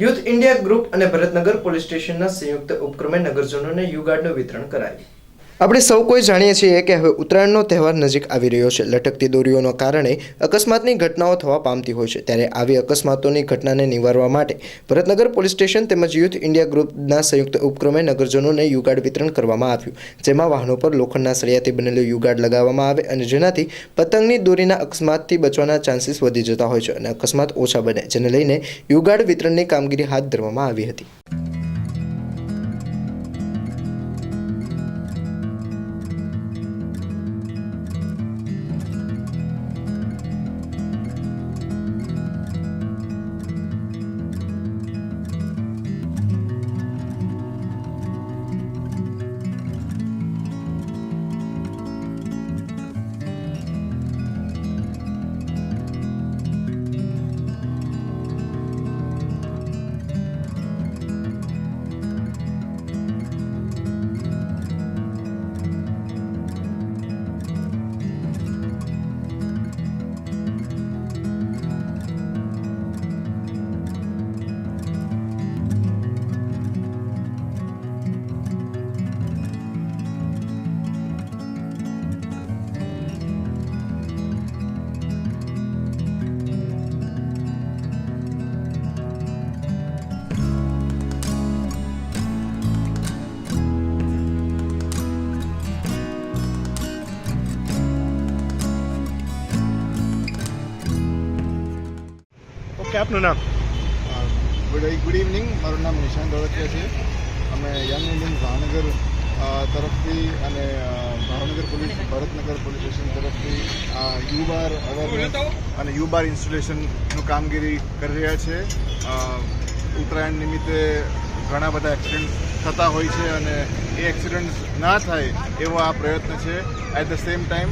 Youth India group અને Bharatnagar police સ્ટેશનના સંયુક્ત ઉપક્રમે નગરજનોને યુગાર્ડનું વિતરણ કરાયું। આપણે સૌ કોઈ જાણીએ છીએ કે હવે ઉત્તરાયણનો તહેવાર નજીક આવી રહ્યો છે। લટકતી દોરીઓના કારણે અકસ્માતની ઘટનાઓ થવા પામતી હોય છે, ત્યારે આવી અકસ્માતોની ઘટનાને નિવારવા માટે ભરતનગર પોલીસ સ્ટેશન તેમજ યુથ ઇન્ડિયા ગ્રુપના સંયુક્ત ઉપક્રમે નગરજનોને યુગાર્ડ વિતરણ કરવામાં આવ્યું, જેમાં વાહનો પર લોખંડના સળિયાથી બનેલું યુગાર્ડ લગાવવામાં આવે અને જેનાથી પતંગની દોરીના અકસ્માતથી બચવાના ચાન્સીસ વધી જતા હોય છે અને અકસ્માત ઓછા બને, જેને લઈને યુગાર્ડ વિતરણની કામગીરી હાથ ધરવામાં આવી હતી। આપનું નામ? ગુડ ઇવનિંગ, મારું નામ નિશાંત દોલતિયા છે। અમે યંગ ઇન્ડિયન ભાવનગર તરફથી અને Bhavnagar police Bharatnagar police station તરફથી યુબાર અવેરનેસ અને યુબાર ઇન્સ્ટોલેશનનું કામગીરી કરી રહ્યા છે। ઉત્તરાયણ નિમિત્તે ઘણા બધા એક્સિડન્ટ થતા હોય છે અને એ એક્સિડન્ટ ના થાય એવો આ પ્રયત્ન છે। એટ ધ સેમ ટાઈમ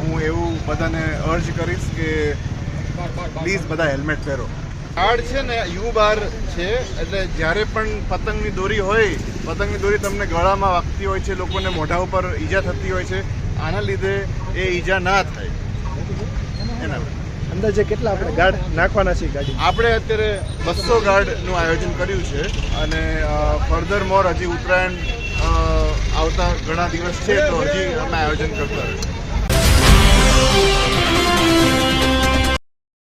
હું એવું બધાને અર્જ કરીશ કે પ્લીઝ બધા હેલ્મેટ પહેરો। કાર્ડ છે ને યુબાર છે, એટલે જ્યારે પણ પતંગની દોરી હોય, પતંગની દોરી તમને ગળામાં વાગતી હોય છે, લોકોને મોઢા ઉપર ઈજા થતી હોય છે, આના લીધે એ ઈજા ના થાય એના અંદાજે કેટલા આપણે ગાર્ડ નાખવાના છે ગાડી? આપણે અત્યારે 200 ગાર્ડનું આયોજન કર્યું છે અને ફર્ધર મોર હજી ઉત્તરાયણ આવતા ઘણા દિવસ છે તો હજી અમે આયોજન કરતા રહીશું।